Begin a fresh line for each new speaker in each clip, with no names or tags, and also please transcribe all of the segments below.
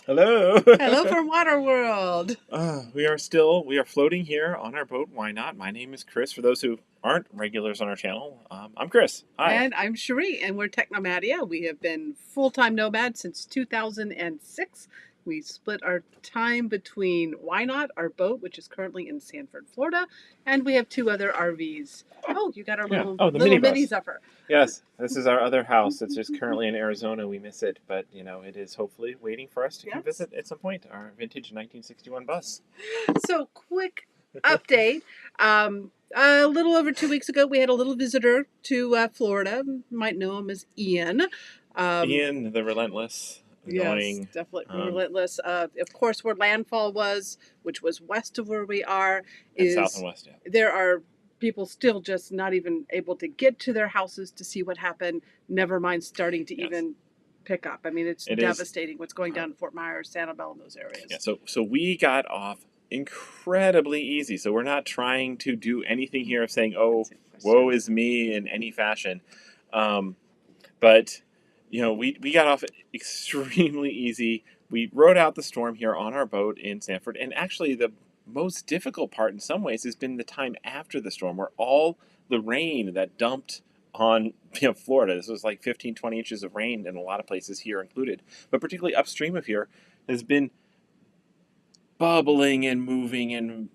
Hello.
Hello from Waterworld.
We are floating here on our boat. Why not? My name is Chris. For those who aren't regulars on our channel, I'm Chris. Hi.
And I'm Cherie, and we're Technomadia. We have been full-time nomads since 2006. We split our time between Why Not, our boat, which is currently in Sanford, Florida, and we have two other RVs. Oh, you got our
Yeah.
little,
Oh, the
little
minibus.
mini Zephyr.
Yes, this is our other house. It's just currently in Arizona. We miss it, but it is hopefully waiting for us to come
Yes.
visit at some point. Our vintage 1961 bus.
So, quick update. A little over 2 weeks ago, we had a little visitor to Florida. You might know him as Ian.
Ian, the relentless,
Yes,
annoying.
definitely relentless. Of course, where landfall was, which was west of where we are,
And south
is
and west. Yeah.
there are people still just not even able to get to their houses to see what happened. Never mind starting to
Yes.
even pick up. I mean, it's devastating what's going down in Fort Myers, Sanibel, and those areas.
Yeah. So we got off incredibly easy. So we're not trying to do anything here of saying, "Oh, woe is me" in any fashion. But we got off extremely easy. We rode out the storm here on our boat in Sanford, and actually the most difficult part in some ways has been the time after the storm, where all the rain that dumped on Florida. This was like 15, 20 inches of rain in a lot of places here included, but particularly upstream of here has been bubbling and moving and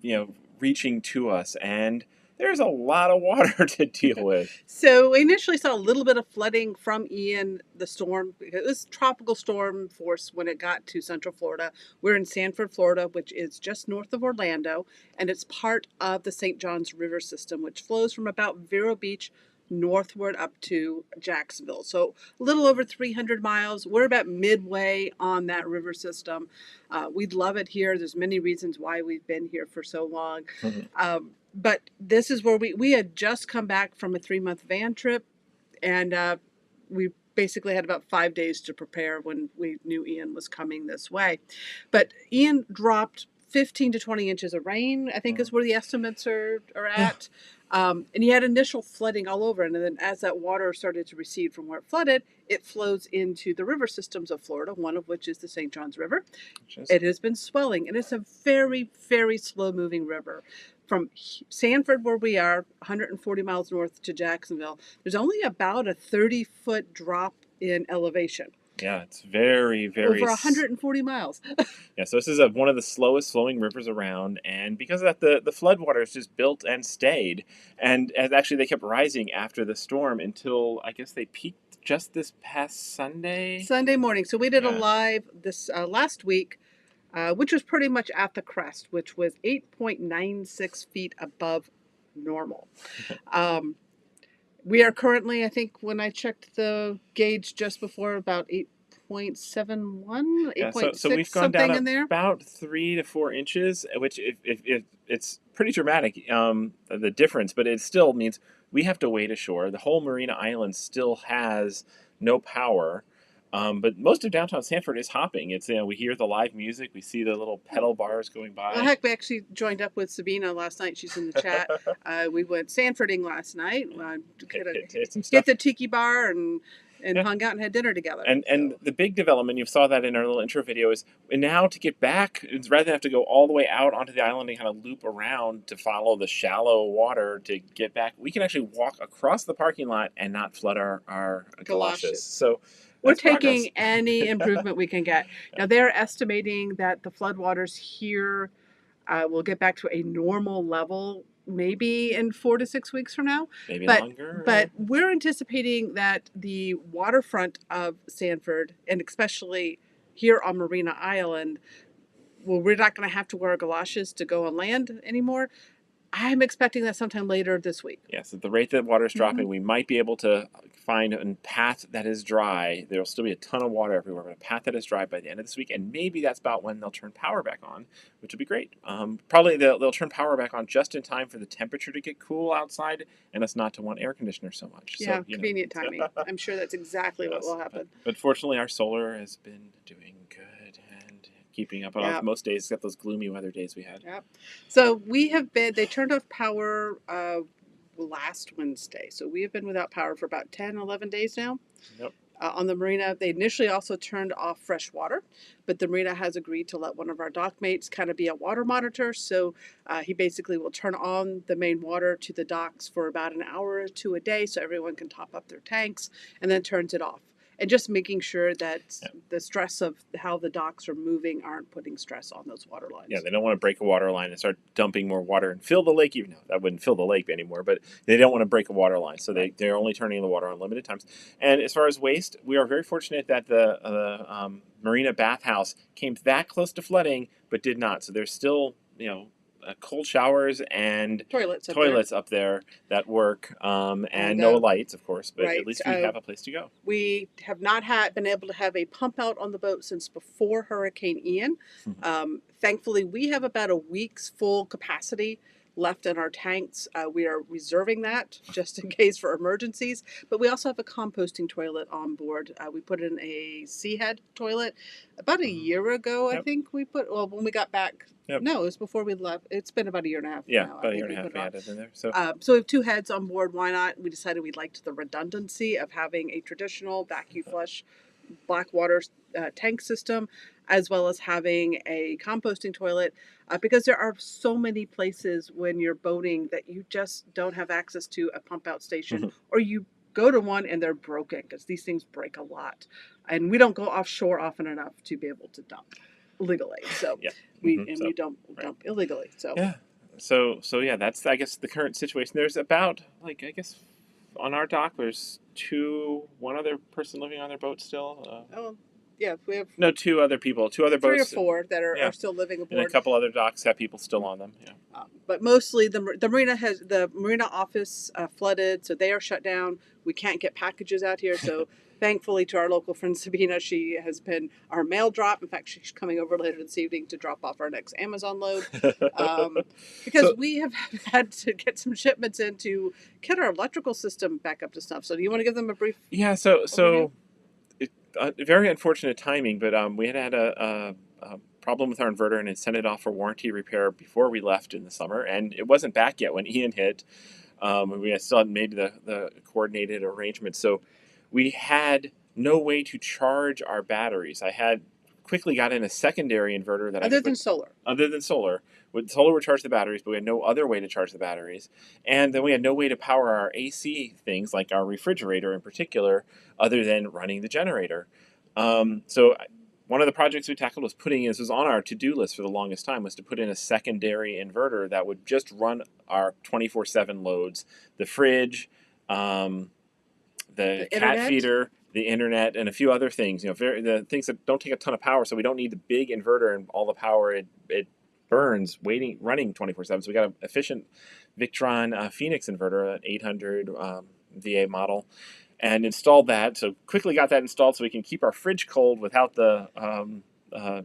reaching to us, and there's a lot of water to deal with.
So we initially saw a little bit of flooding from Ian, the storm. It was tropical storm force when it got to Central Florida. We're in Sanford, Florida, which is just north of Orlando, and it's part of the St. Johns River system, which flows from about Vero Beach northward up to Jacksonville. So a little over 300 miles. We're about midway on that river system. We love it here. There's many reasons why we've been here for so long. But this is where we had just come back from a 3-month van trip, and we basically had about 5 days to prepare when we knew Ian was coming this way. But Ian dropped 15 to 20 inches of rain, I think is where the estimates are at. And he had initial flooding all over. And then as that water started to recede from where it flooded, it flows into the river systems of Florida, one of which is the St. Johns River. It has been swelling, and it's a very, very slow-moving river. From Sanford, where we are, 140 miles north to Jacksonville, there's only about a 30-foot drop in elevation.
Yeah, it's very, very...
Over 140 miles.
Yeah, so this is one of the slowest flowing rivers around, and because of that, the floodwater is just built and stayed. And actually, they kept rising after the storm until, I guess, they peaked just this past Sunday?
Sunday morning. So we did a live this last week, which was pretty much at the crest, which was 8.96 feet above normal. We are currently, I think, when I checked the gauge just before, about 8.71, 8.6,
so we've gone down in there. About 3 to 4 inches, which if it's pretty dramatic, the difference, but it still means we have to wade ashore. The whole Marina Island still has no power. But most of downtown Sanford is hopping. It's we hear the live music, we see the little pedal bars going by.
Well, heck, we actually joined up with Sabina last night. She's in the chat. We went Sanfording last night. Hit the tiki bar and hung out and had dinner together.
And the big development, you saw that in our little intro video, is now to get back, rather than have to go all the way out onto the island and kind of loop around to follow the shallow water to get back, we can actually walk across the parking lot and not flood our galoshes. So
we're taking any improvement we can get. Now, they're estimating that the floodwaters here will get back to a normal level maybe in 4 to 6 weeks from now.
Maybe longer.
But we're anticipating that the waterfront of Sanford, and especially here on Marina Island, well, we're not going to have to wear galoshes to go on land anymore. I'm expecting that sometime later this week.
Yes, at the rate that water is dropping, we might be able to find a path that is dry. There will still be a ton of water everywhere, but a path that is dry by the end of this week, and maybe that's about when they'll turn power back on, which would be great. Probably they'll turn power back on just in time for the temperature to get cool outside and us not to want air conditioner so much.
Yeah, so, convenient timing. I'm sure that's exactly what will happen.
But fortunately, our solar has been doing good and keeping up on most days, except those gloomy weather days we had.
Yep. So they turned off power last Wednesday. So we have been without power for about 10, 11 days now.
Yep.
on the marina. They initially also turned off fresh water, but the marina has agreed to let one of our dock mates kind of be a water monitor. So he basically will turn on the main water to the docks for about an hour or two a day so everyone can top up their tanks, and then turns it off. And just making sure that the stress of how the docks are moving aren't putting stress on those water lines.
Yeah, they don't want to break a water line and start dumping more water and fill the lake. Even though that wouldn't fill the lake anymore, but they don't want to break a water line, so they're only turning the water on limited times. And as far as waste, we are very fortunate that the marina bathhouse came that close to flooding, but did not. So there's still cold showers and
toilets
up there that work, and no lights, of course, but at least we have a place to go.
We have not been able to have a pump out on the boat since before Hurricane Ian. Thankfully, we have about a week's full capacity left in our tanks. We are reserving that just in case for emergencies, but we also have a composting toilet on board. We put in a Seahead toilet about a year ago. I think we when we got back. No, it was before we left. It's been about a year and a half.
Yeah,
now.
About a year and a half we had it in there. So
we have 2 heads on board. Why not? We decided we liked the redundancy of having a traditional vacuum flush black water tank system, as well as having a composting toilet, because there are so many places when you're boating that you just don't have access to a pump out station, or you go to one and they're broken, because these things break a lot, and we don't go offshore often enough to be able to dump legally. So we don't dump illegally. So
So yeah, that's I guess the current situation. There's about on our dock there's one other person living on their boat still.
We have
2 other people, 2 other
3
boats,
or 4 that are still living aboard,
and a couple other docks have people still on them.
But mostly the marina office flooded, so they are shut down. We can't get packages out here, so thankfully to our local friend Sabina, she has been our mail drop. In fact, she's coming over later this evening to drop off our next Amazon load, because we have had to get some shipments in to get our electrical system back up to snuff. So do you want to give them a brief?
Yeah. So very unfortunate timing, but we had a problem with our inverter and had sent it off for warranty repair before we left in the summer, and it wasn't back yet when Ian hit. We still hadn't made the coordinated arrangement, so we had no way to charge our batteries. I had quickly got in a secondary inverter that
Other than solar,
solar would charge the batteries, but we had no other way to charge the batteries, and then we had no way to power our AC things like our refrigerator in particular, other than running the generator. So one of the projects we tackled was this was on our to-do list for the longest time, was to put in a secondary inverter that would just run our 24/7 loads, the fridge, the cat feeder, the internet, and a few other things. The things that don't take a ton of power, so we don't need the big inverter and all the power it burns running 24/7. So we got an efficient Victron Phoenix inverter, an 800 VA model, and installed that. So quickly got that installed so we can keep our fridge cold without the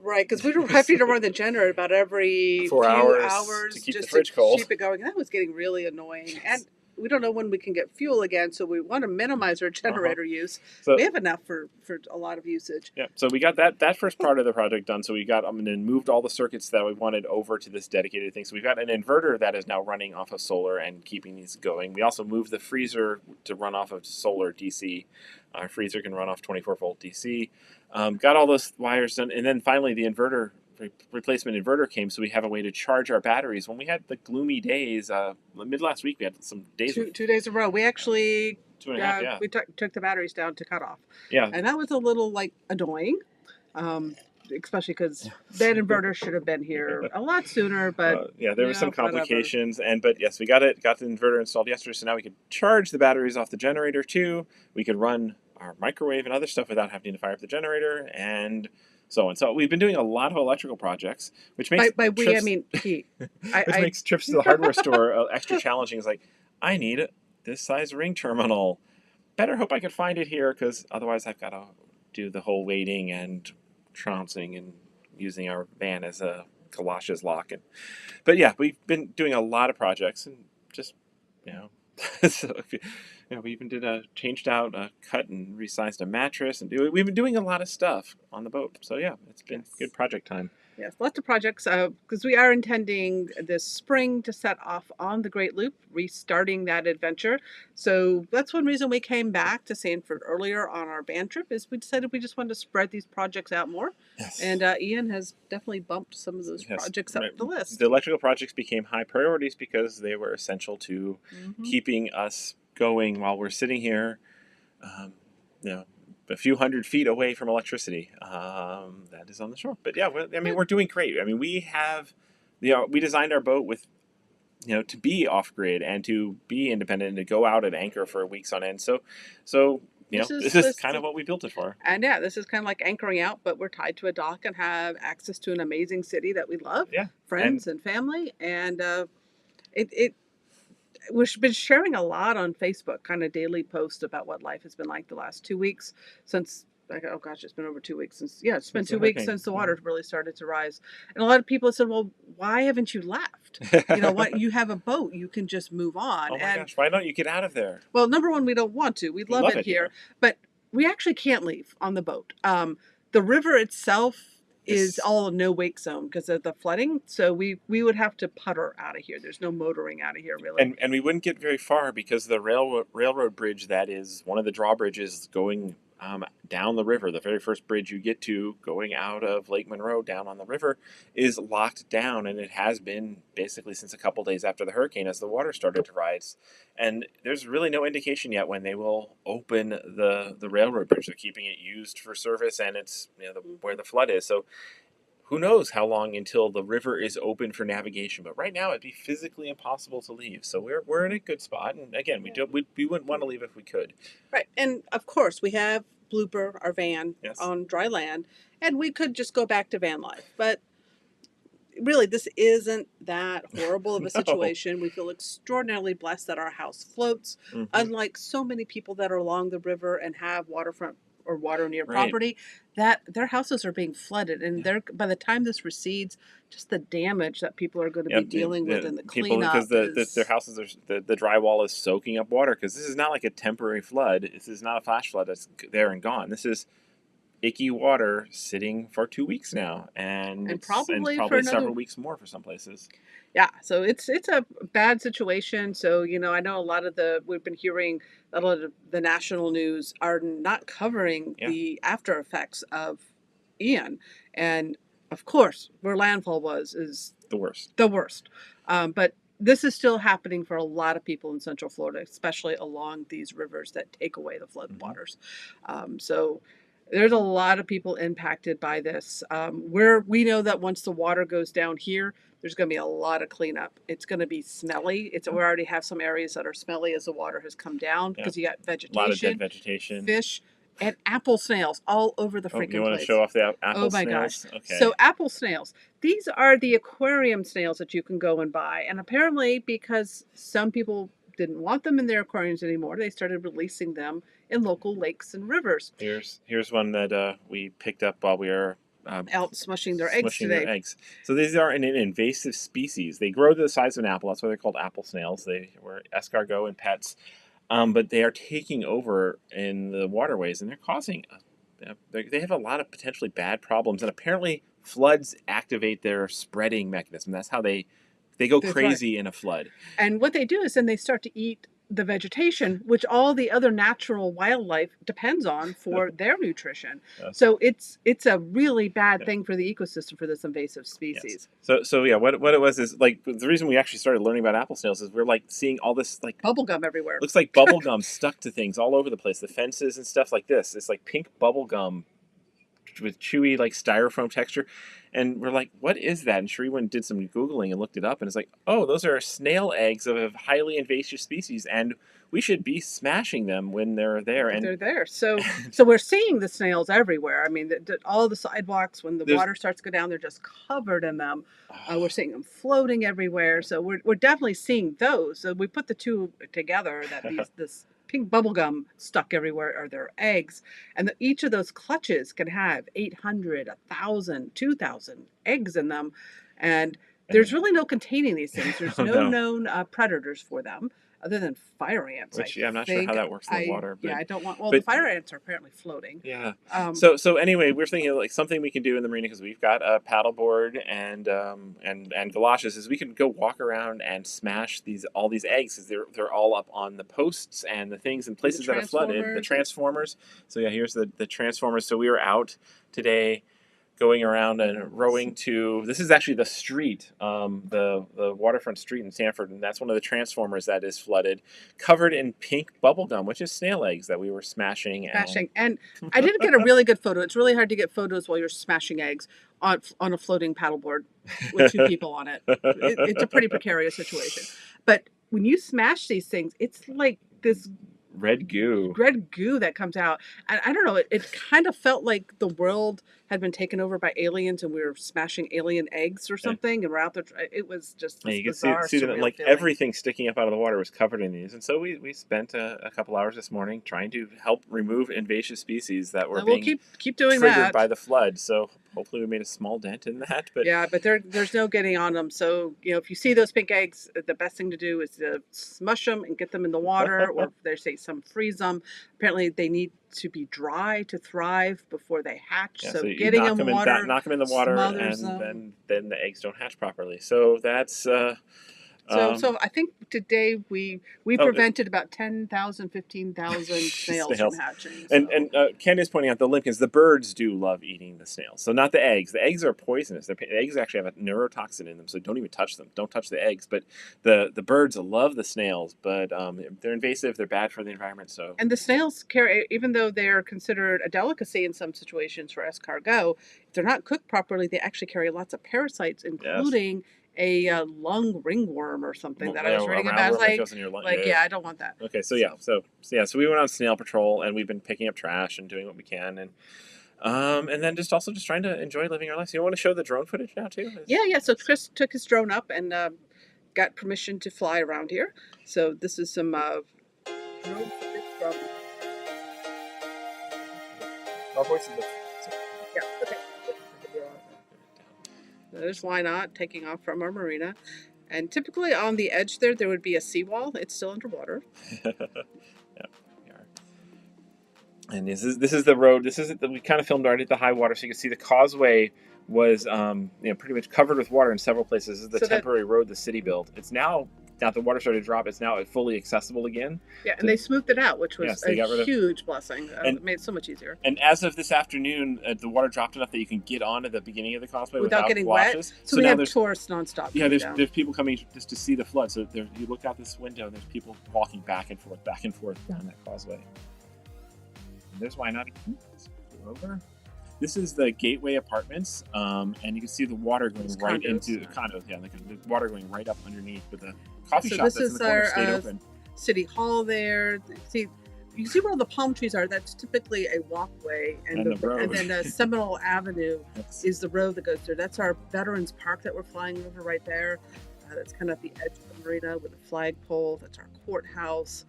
right, because we were having to run the generator about every
4
few
hours to keep the fridge cold.
Keep it going. That was getting really annoying, and we don't know when we can get fuel again, so we want to minimize our generator use. So we have enough for a lot of usage.
Yeah, so we got that first part of the project done. So we got and then moved all the circuits that we wanted over to this dedicated thing. So we've got an inverter that is now running off of solar and keeping these going. We also moved the freezer to run off of solar DC. Our freezer can run off 24-volt DC. Got all those wires done, and then finally the inverter replacement inverter came, so we have a way to charge our batteries. When we had the gloomy days, mid last week, we had some days.
2 days in a row. We actually
2.5. Yeah.
We took the batteries down to cut off.
Yeah.
And that was a little annoying, especially because that inverter should have been here a lot sooner. But
there were some complications, but yes, we got the inverter installed yesterday, so now we could charge the batteries off the generator too. We could run our microwave and other stuff without having to fire up the generator, and so on. So we've been doing a lot of electrical projects, which makes
I mean Pete.
Makes trips to the hardware store extra challenging. It's like, I need this size ring terminal. Better hope I can find it here, because otherwise I've got to do the whole waiting and trouncing and using our van as a galoshes lock. But yeah, we've been doing a lot of projects, and just so we even changed out, cut and resized a mattress, and we've been doing a lot of stuff on the boat. So yeah, it's been good project time.
Yes, lots of projects because we are intending this spring to set off on the Great Loop, restarting that adventure. So that's one reason we came back to Sanford earlier on our band trip is we decided we just wanted to spread these projects out more.
Yes.
And Ian has definitely bumped some of those
Yes.
projects up the
The
list.
electrical projects became high priorities because they were essential to
Hmm.
keeping us going while we're sitting here, um, you know, a few hundred feet away from electricity. That is on the shore. But yeah, I mean, we're doing great. I mean, we have, we designed our boat with, to be off grid and to be independent and to go out and anchor for weeks on end. So
This
this
is
is
this,
kind of what we built it for.
and yeah, this is kind of like anchoring out, but we're tied to a dock and have access to an amazing city that we love,
Yeah, and
friends and family, and it we've been sharing a lot on Facebook, kind of daily posts about what life has been like the last 2 weeks since. Like, oh gosh, it's been over 2 weeks since. Yeah, it's been
since the
2 weeks
hurricane.
since the water really started to rise, and a lot of people have said, "Well, why haven't you left? What? You have a boat, you can just move on."
Oh my
And
gosh, why don't you get out of there?
well, number one, we don't want to. We
We
love
love
it
it
here,
here.
but we actually can't leave on the boat. The river itself is
It's
all no wake zone because of the flooding. So we would have to putter out of here. There's no motoring out of here really.
and we wouldn't get very far because the railroad bridge that is one of the drawbridges going down the river, the very first bridge you get to going out of Lake Monroe down on the river, is locked down, and it has been basically since a couple days after the hurricane as the water started to rise. And there's really no indication yet when they will open the railroad bridge. They're keeping it used for service, and it's where the flood is. So who knows how long until the river is open for navigation? But right now, it'd be physically impossible to leave. So we're in a good spot. And again, we wouldn't want to leave if we could.
Right. And of course, we have Blooper, our van,
Yes.
on dry land, and we could just go back to van life. But really, this isn't that horrible of a
No.
situation. We feel extraordinarily blessed that our house floats,
Mm-hmm.
unlike so many people that are along the river and have waterfront or water near
Right.
property, that their houses are being flooded. And
Yeah.
they're, by the time this recedes, just the damage that people are going to be
Yep.
dealing with and the
People because
cleanup
their
is.
houses are the drywall is soaking up water because this is not like a temporary flood. This is not a flash flood that's there and gone. This is icky water sitting for 2 weeks now, and
And
it's
probably for
probably
another.
several weeks more for some places.
Yeah, so it's a bad situation. So I know a lot of we've been hearing a lot of the national news are not covering
Yeah.
the after effects of Ian, and of course, where landfall was is
The worst.
the worst. But this is still happening for a lot of people in Central Florida, especially along these rivers that take away the floodwaters. So there's a lot of people impacted by this. We know that once the water goes down here, there's going to be a lot of cleanup. It's going to be smelly. We already have some areas that are smelly as the water has come down because you got
A lot of dead
vegetation,
vegetation.
fish, and apple snails all over the
Oh, you
freaking
want to
place.
show off the apple
Oh my gosh.
snails? Okay.
So apple snails. These are the aquarium snails that you can go and buy. And apparently because some people didn't want them in their aquariums anymore, they started releasing them in local lakes and rivers.
Here's one that we picked up while we were
Out smushing their eggs
smushing their
today.
eggs. So these are an invasive species. They grow to the size of an apple. That's why they're called apple snails. They were escargot and pets, but they are taking over in the waterways, and they're causing. They have a lot of potentially bad problems, and apparently floods activate their spreading mechanism. That's how they go
That's right.
crazy in a flood.
And what they do is then they start to eat the vegetation, which all the other natural wildlife depends on for their nutrition.
Yes.
So it's a really bad
Yeah.
thing for the ecosystem for this invasive
Yes.
species.
So yeah, what it was is like the reason we actually started learning about apple snails is we're like seeing all this like
Bubble gum everywhere.
looks like bubble gum stuck to things all over the place, the fences and stuff like this. It's like pink bubble gum with chewy like styrofoam texture, and we're like, what is that? And Sheree went and did some googling and looked it up, and it's like, oh, those are snail eggs of a highly invasive species, and we should be smashing them when they're there. And
they're there. So we're seeing the snails everywhere. I mean, all the sidewalks, when the water starts to go down, they're just covered in them. We're seeing them floating everywhere. So we're definitely seeing those. So we put the two together that this pink bubble gum stuck everywhere are their eggs. And each of those clutches can have 800, 1,000, 2,000 eggs in them. And there's really no containing these things. There's no known predators for them. other than fire ants.
Which,
I
yeah, I'm not sure how
think
that works in the water. But,
yeah, I don't want. Well, the
but
fire ants are apparently floating.
yeah.
Um,
So anyway, we're thinking like something we can do in the marina because we've got a paddleboard and galoshes. Is we can go walk around and smash all these eggs because they're all up on the posts and the things in places that are flooded. The transformers. So yeah, here's the transformers. So we were out today, going around and rowing to. This is actually the street, the waterfront street in Sanford, and that's one of the transformers that is flooded, covered in pink bubble gum, which is snail eggs that we were smashing.
And I didn't get a really good photo. It's really hard to get photos while you're smashing eggs on a floating paddleboard with two people on it. It's a pretty precarious situation. But when you smash these things, it's like this
red goo
that comes out, and I don't know, it kind of felt like the world had been taken over by aliens and we were smashing alien eggs or something, and we're out there. It was just this
you can
bizarre,
see them, like
feeling.
everything sticking up out of the water was covered in these, and so we spent a couple hours this morning trying to help remove invasive species that were being
keep doing
triggered
that
by the flood. So hopefully we made a small dent in that. But
yeah, but there's no getting on them. So if you see those pink eggs, the best thing to do is to smush them and get them in the water, or they say some freeze them. Apparently, they need to be dry to thrive before they hatch.
Yeah,
so
you
getting
knock
them in water,
knock them in the water, and then the eggs don't hatch properly. So that's.
So I think today we prevented about 10,000, 15,000 snails from hatching. So.
And Ken is pointing out the limpkins. The birds do love eating the snails. So not the eggs. The eggs are poisonous. The eggs actually have a neurotoxin in them, so don't even touch them. Don't touch the eggs. But the birds love the snails, but they're invasive. They're bad for the environment. So
and the snails carry, even though they're considered a delicacy in some situations for escargot, if they're not cooked properly, they actually carry lots of parasites, including. Yes. A lung ringworm or something that I was reading about. I was yeah, I don't want that.
Okay, so we went on snail patrol, and we've been picking up trash and doing what we can, and then just trying to enjoy living our lives. You want to show the drone footage now too?
Yeah. So Chris took his drone up and got permission to fly around here. So this is some drone footage from.
Our voices.
Yeah. Okay. There's Why Not taking off from our marina. And typically on the edge there would be a seawall. It's still underwater.
Yeah, we are. And this is the road. We kind of filmed right at the high water, so you can see the causeway was pretty much covered with water in several places. This is the temporary road the city built. It's now the water started to drop. It's now fully accessible again.
Yeah, and they smoothed it out, which was a huge blessing. It made it so much easier.
And as of this afternoon, the water dropped enough that you can get onto the beginning of the causeway without
getting
washes.
wet. So we have tourists nonstop.
Yeah, there's people coming just to see the flood. So you look out this window, and there's people walking back and forth down that causeway. And there's Why Not. Over. This is the Gateway Apartments, and you can see the water going right into the condos. Yeah, the water going right up underneath. But the coffee shop that's in the corner stayed open.
City Hall there. You can see where all the palm trees are. That's typically a walkway, and then Seminole Avenue is the road that goes through. That's our Veterans Park that we're flying over right there. That's kind of at the edge of the marina with a flagpole. That's our courthouse.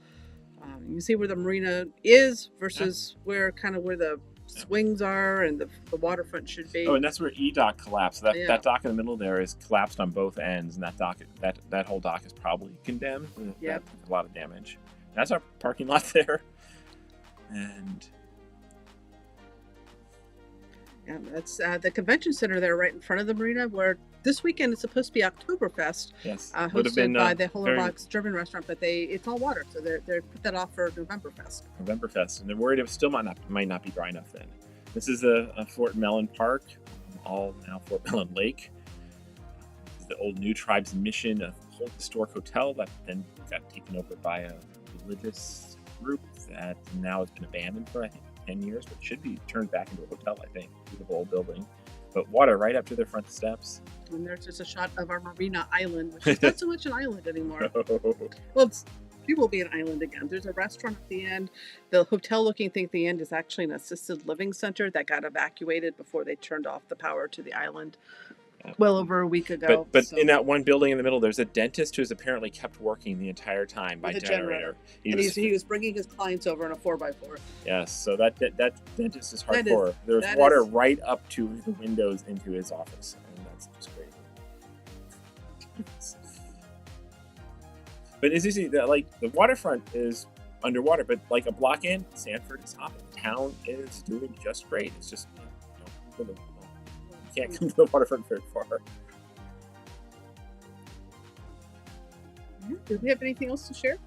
You can see where the marina is versus where the swings are and the waterfront should be.
Oh, and that's where E-Dock collapsed. That dock in the middle there is collapsed on both ends, and that whole dock is probably condemned.
Yeah,
a lot of damage. That's our parking lot there, and
yeah, that's the convention center there, right in front of the marina, where this weekend is supposed to be Oktoberfest.
Yes,
hosted by the Hollerbox German restaurant, but it's all water, so they put that off for Novemberfest.
And they're worried it still might not be dry enough then. This is a Fort Mellon Park, all now Fort Mellon Lake. This is the old New Tribes Mission, a whole historic hotel that then got taken over by a religious group that now has been abandoned for I think 10 years, but should be turned back into a hotel. I think beautiful old building. But water right up to their front steps.
And there's just a shot of our Marina Island, which is not so much an island anymore. Well, it will be an island again. There's a restaurant at the end. The hotel-looking thing at the end is actually an assisted living center that got evacuated before they turned off the power to the island well over a week ago.
But in that one building in the middle, there's a dentist who's apparently kept working the entire time by generator.
He was bringing his clients over in a 4x4.
Yes, so that dentist is hardcore. There's water right up to the windows into his office, and that's just great. But as you see, like the waterfront is underwater, but like a block in, Sanford is hopping. Town is doing just great. It's just you can't come to the waterfront very far.
Do we have anything else to share?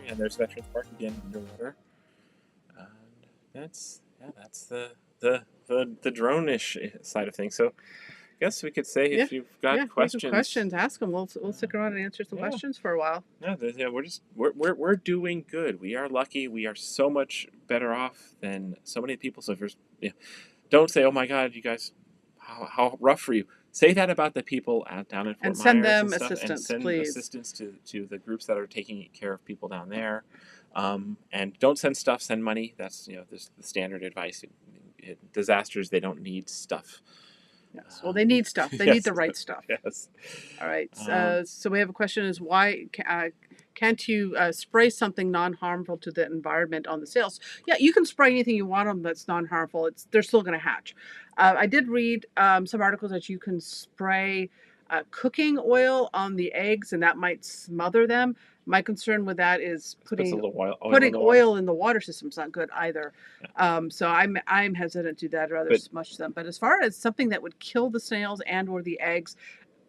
Yeah, there's Veterans Park again underwater, and that's the drone-ish side of things. So, I guess we could say if you've got questions,
ask them. We'll stick around and answer some questions for a while.
Yeah, we're doing good. We are lucky. We are so much better off than so many people. So if there's, don't say, "Oh my God, you guys, how rough for you." Say that about the people down in Fort Myers
and send them
and stuff,
assistance,
and send
please.
assistance to the groups that are taking care of people down there. And don't send stuff. Send money. That's this the standard advice. Disasters, they don't need stuff.
Yes. Well, they need stuff. They need the right stuff.
Yes.
All right. So we have a question: is why can't you spray something non-harmful to the environment on the sails? Yeah, you can spray anything you want on them that's non-harmful. They're still going to hatch. I did read some articles that you can spray cooking oil on the eggs, and that might smother them. My concern with that is putting oil in the water system is not good either. Yeah. So I'm hesitant to do that, or rather smush them. But as far as something that would kill the snails and or the eggs,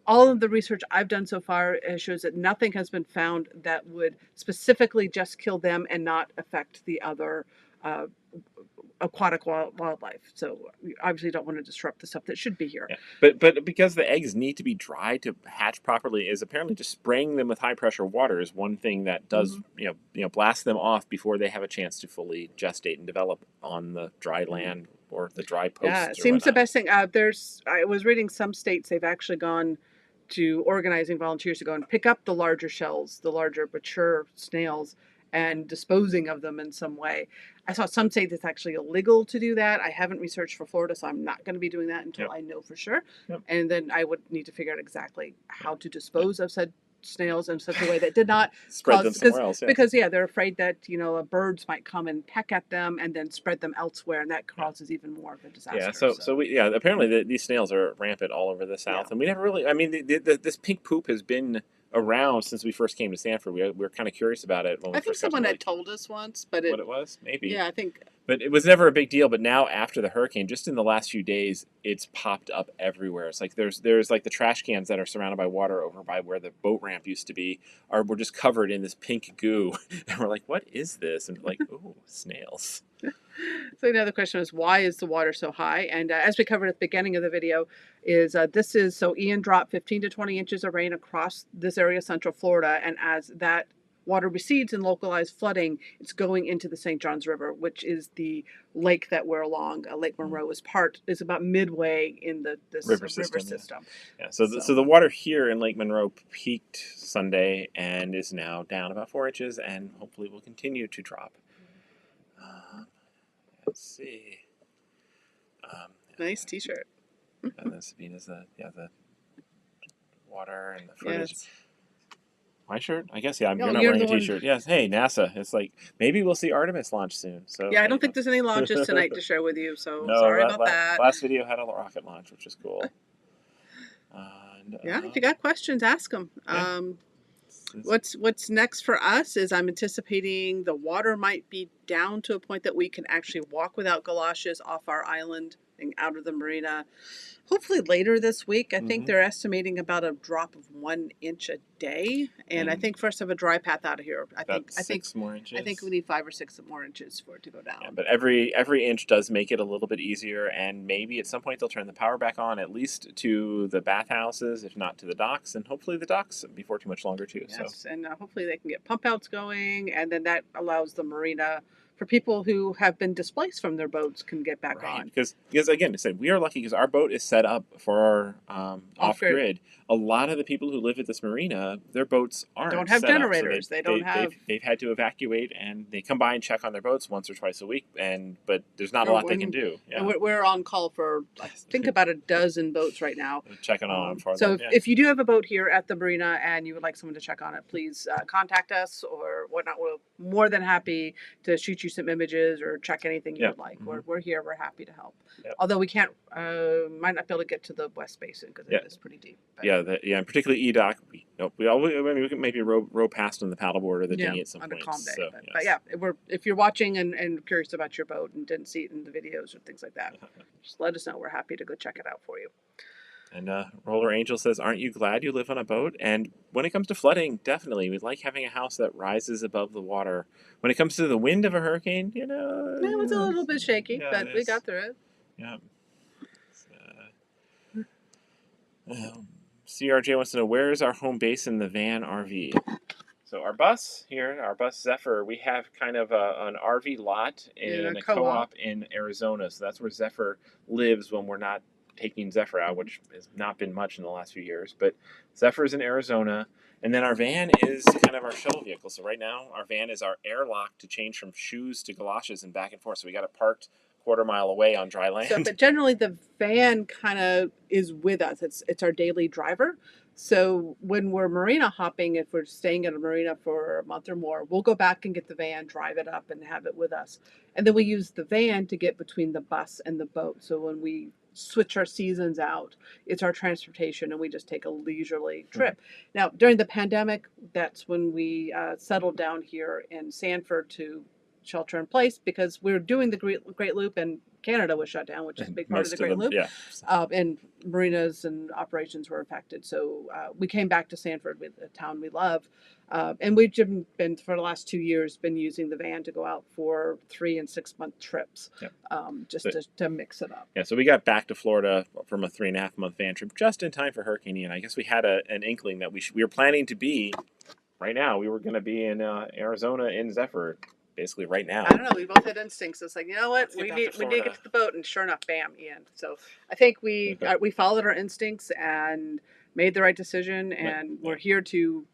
all of the research I've done so far shows that nothing has been found that would specifically just kill them and not affect the other aquatic wildlife. So we obviously don't want to disrupt the stuff that should be here.
Yeah. But because the eggs need to be dry to hatch properly, is apparently just spraying them with high pressure water is one thing that does blast them off before they have a chance to fully gestate and develop on the dry land or the dry posts.
Yeah, it seems the best thing. I was reading some states they've actually gone to organizing volunteers to go and pick up the larger shells, the larger mature snails, and disposing of them in some way. I saw some say it's actually illegal to do that. I haven't researched for Florida, so I'm not going to be doing that until I know for sure. And then I would need to figure out exactly how to dispose of said snails in such a way that did not
spread them somewhere else.
Because they're afraid that birds might come and peck at them and then spread them elsewhere, and that causes even more of a disaster.
Yeah. So apparently these snails are rampant all over the South, and we never really. I mean, this pink poop has been around since we first came to Sanford. We were kind of curious about it.
I think someone had told us once, but
what it was, maybe.
Yeah, I think.
But it was never a big deal. But now after the hurricane, just in the last few days, it's popped up everywhere. It's like there's like the trash cans that are surrounded by water over by where the boat ramp used to be were just covered in this pink goo, and we're like, what is this? And like, oh, snails.
So another question is, why is the water so high? And as we covered at the beginning of the video, so Ian dropped 15 to 20 inches of rain across this area of Central Florida, and as that water recedes in localized flooding, it's going into the St. Johns River, which is the lake that we're along. Lake Monroe is about midway in this river system.
Yeah. So the water here in Lake Monroe peaked Sunday and is now down about 4 inches, and hopefully will continue to drop. Let's see.
Nice T-shirt.
And then Sabina's the water and the footage. Yes. My shirt? I guess, I'm not wearing a T-shirt. Yes. Hey, NASA. It's like, maybe we'll see Artemis launch soon. So
yeah, I don't think there's any launches tonight to share with you, so sorry about that.
Last video had a rocket launch, which is cool.
If you got questions, ask them. Yeah. What's next for us is I'm anticipating the water might be down to a point that we can actually walk without galoshes off our island and out of the marina. Hopefully later this week. I think they're estimating about a drop of 1 inch a day, and I think for us to have a dry path out of here, I think
6 more inches.
I think we need 5 or 6 more inches for it to go down.
Yeah, but every inch does make it a little bit easier, and maybe at some point they'll turn the power back on, at least to the bathhouses, if not to the docks, and hopefully the docks before too much longer too.
Yes, and hopefully they can get pump outs going, and then that allows the marina for people who have been displaced from their boats can get back on.
Because again, I said we are lucky because our boat is set up for off-grid. A lot of the people who live at this marina, their boats don't have
generators.
So they've had to evacuate, and they come by and check on their boats once or twice a week. But there's not a lot they can do. Yeah.
And we're on call for I think about a dozen boats right now.
Checking on them for
them.
So
if you do have a boat here at the marina and you would like someone to check on it, please contact us or whatnot. We're more than happy to shoot you you some images or check anything you
Yeah.
would like.
Mhm.
We're here. We're happy to help.
Yep.
Although we can't, might not be able to get to the West Basin because
Yeah.
it is pretty deep. But
Yeah, and particularly EDOC. I mean, we can maybe row past on the paddleboard or the
yeah,
dinghy at some
on a
point.
calm day.
So,
But yeah, if you're watching and curious about your boat and didn't see it in the videos or things like that, just let us know. We're happy to go check it out for you.
And Roller Angel says, "Aren't you glad you live on a boat?" And when it comes to flooding, definitely, we like having a house that rises above the water. When it comes to the wind of a hurricane,
It was a little bit shaky,
yeah,
but we got through it.
Yeah. CRJ wants to know, where is our home base in the van RV? So our bus Zephyr, we have kind of an RV lot in a co-op in Arizona. So that's where Zephyr lives when we're not taking Zephyr out, which has not been much in the last few years. But Zephyr's in Arizona. And then our van is kind of our shuttle vehicle. So right now, our van is our airlock to change from shoes to galoshes and back and forth. So we got it parked quarter-mile away on dry land.
So, but generally the van kind of is with us. It's our daily driver. So when we're marina hopping, if we're staying at a marina for a month or more, we'll go back and get the van, drive it up, and have it with us. And then we use the van to get between the bus and the boat. So when we switch our seasons out, it's our transportation, and we just take a leisurely trip. Mm-hmm. Now, during the pandemic, that's when we settled down here in Sanford to shelter in place because we were doing the Great Loop and Canada was shut down, which is a big part of the Great Loop.
Yeah.
And marinas and operations were affected. So we came back to Sanford, with a town we love. And we've been, for the last 2 years, been using the van to go out for 3 and 6 month trips, just to mix it up.
Yeah, so we got back to Florida from a 3.5 month van trip just in time for Hurricane Ian. I guess we had an inkling that we were planning to be, right now, we were going to be in Arizona in Zephyr. Basically right now.
I don't know. We both had instincts. It's like, you know what? We need to get to the boat, and sure enough, bam, Ian. So I think we followed our instincts and made the right decision, and we're here to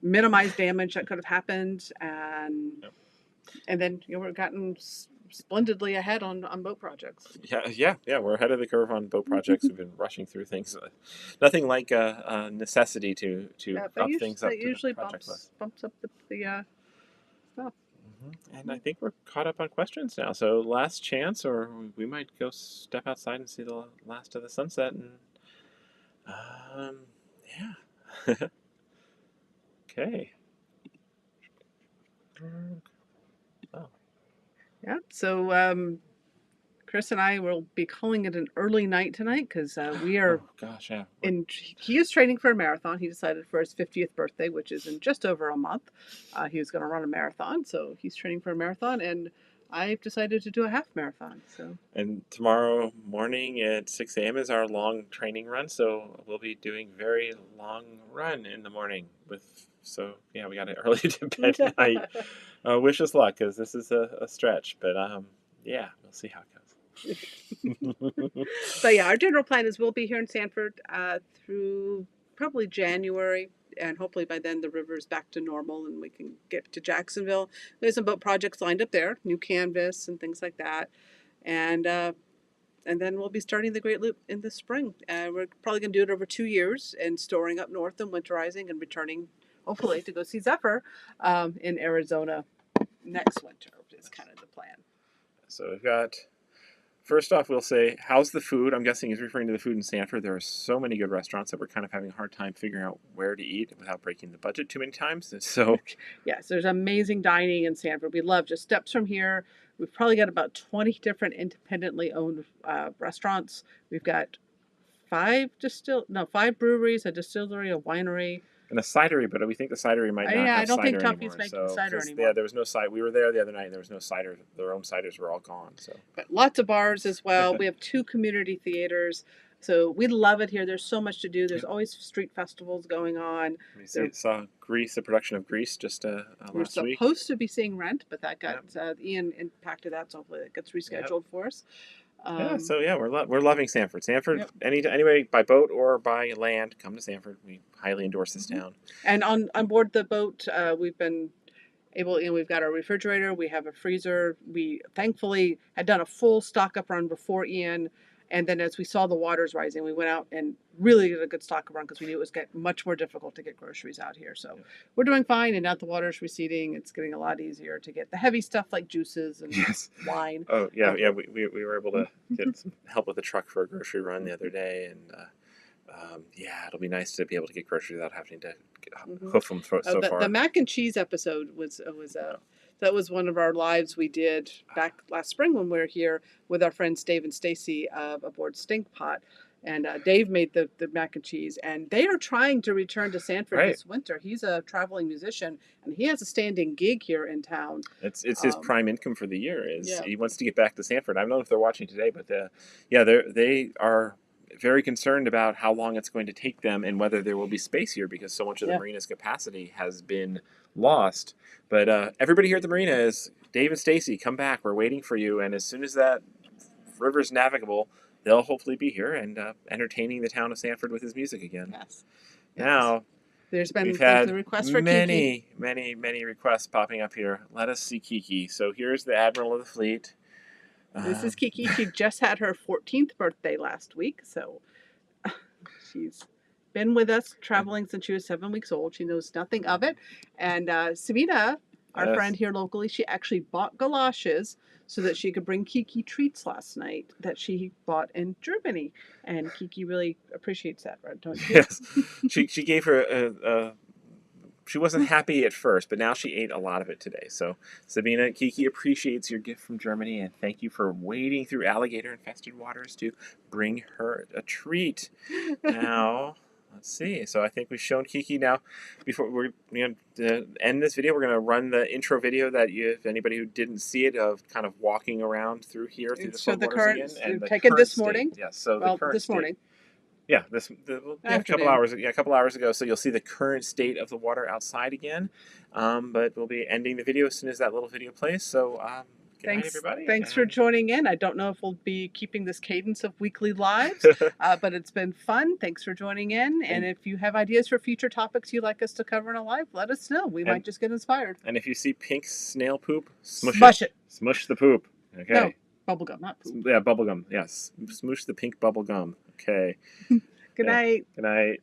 minimize damage that could have happened, and then we're gotten splendidly ahead on boat projects.
Yeah. We're ahead of the curve on boat projects. We've been rushing through things. Nothing like a necessity to up things up. That usually bumps
up the stuff.
And I think we're caught up on questions now. So last chance, or we might go step outside and see the last of the sunset. And yeah. Okay. Oh.
Yeah. So Chris and I will be calling it an early night tonight because we are.
Oh gosh, yeah.
He is training for a marathon. He decided for his 50th birthday, which is in just over a month, he was going to run a marathon. So he's training for a marathon, and I've decided to do a half marathon. So.
And tomorrow morning at 6 a.m. is our long training run. So we'll be doing very long run in the morning So yeah, we got it early to bed tonight. Wish us luck because this is a stretch, but yeah, we'll see how it goes.
But yeah, our general plan is we'll be here in Sanford through probably January, and hopefully by then the river's back to normal and we can get to Jacksonville. There's some boat projects lined up there, new canvas and things like that, and then we'll be starting the Great Loop in the spring. We're probably going to do it over 2 years and storing up north and winterizing and returning, hopefully, to go see Zephyr in Arizona next winter is kind of the plan.
So we've got. First off, we'll say, how's the food? I'm guessing he's referring to the food in Sanford. There are so many good restaurants that we're kind of having a hard time figuring out where to eat without breaking the budget too many times. So,
yes, there's amazing dining in Sanford. We love just steps from here. We've probably got about 20 different independently owned restaurants. We've got 5 breweries, a distillery, a winery.
And a cidery, but we think the cidery might not have cider anymore.
I don't think Tuffy's making cider anymore.
Yeah, there was no cider. We were there the other night, and there was no cider. Their own ciders were all gone. So,
but lots of bars as well. We have 2 community theaters. So we love it here. There's so much to do. There's always street festivals going on.
We saw Grease, the production of Grease, just last week.
We're supposed to be seeing Rent, but that got Ian impacted that, so hopefully it gets rescheduled for us.
We're loving Sanford. Anyway, by boat or by land, come to Sanford. We highly endorse this town.
And on board the boat, we've been able, we've got our refrigerator, we have a freezer. We thankfully had done a full stock up run before Ian, And then as we saw the waters rising, we went out and really did a good stock run because we knew it was getting much more difficult to get groceries out here. So we're doing fine. And now the water's receding. It's getting a lot easier to get the heavy stuff like juices and
Yes.
wine.
Oh, yeah, yeah. We were able to get some help with the truck for a grocery run the other day, and yeah, it'll be nice to be able to get groceries without having to hoof them so far.
The mac and cheese episode was that was one of our lives we did back last spring when we were here with our friends Dave and Stacy aboard Stink Pot. And Dave made the mac and cheese, and they are trying to return to Sanford this winter. He's a traveling musician, and he has a standing gig here in town.
It's his prime income for the year. He wants to get back to Sanford. I don't know if they're watching today, but they are very concerned about how long it's going to take them and whether there will be space here because so much of the marina's capacity has been lost. But everybody here at the marina is, Dave and Stacy, come back. We're waiting for you. And as soon as that river's navigable, they'll hopefully be here and entertaining the town of Sanford with his music again.
Yes.
Now,
we've
had
the request for
many
Kiki.
requests popping up here. Let us see Kiki. So here's the Admiral of the Fleet.
This is Kiki. She just had her 14th birthday last week, so she's been with us traveling since she was 7 weeks old. She knows nothing of it. And Sabina, our friend here locally, she actually bought galoshes so that she could bring Kiki treats last night that she bought in Germany. And Kiki really appreciates that, right? Don't you?
Yes. she gave her she wasn't happy at first, but now she ate a lot of it today. So, Sabina, Kiki appreciates your gift from Germany, and thank you for wading through alligator-infested waters to bring her a treat. Now, let's see. So I think we've shown Kiki. Now, before we're going to end this video, we're going to run the intro video that if anybody who didn't see it, of kind of walking around through here through the floodwaters again, and the
taken
current
this
state.
morning.
Yes. So
well,
the current
this
state.
morning.
Yeah, a couple hours ago. So you'll see the current state of the water outside again. But we'll be ending the video as soon as that little video plays. So good night, everybody.
Thanks for joining in. I don't know if we'll be keeping this cadence of weekly lives, but it's been fun. Thanks for joining in. And if you have ideas for future topics you'd like us to cover in a live, let us know. We might just get inspired.
And if you see pink snail poop, smush it. Smush the poop. Okay.
No, bubblegum, not poop.
Yeah, bubblegum. Yes. Smoosh the pink bubblegum. Okay.
Good night.
Good night.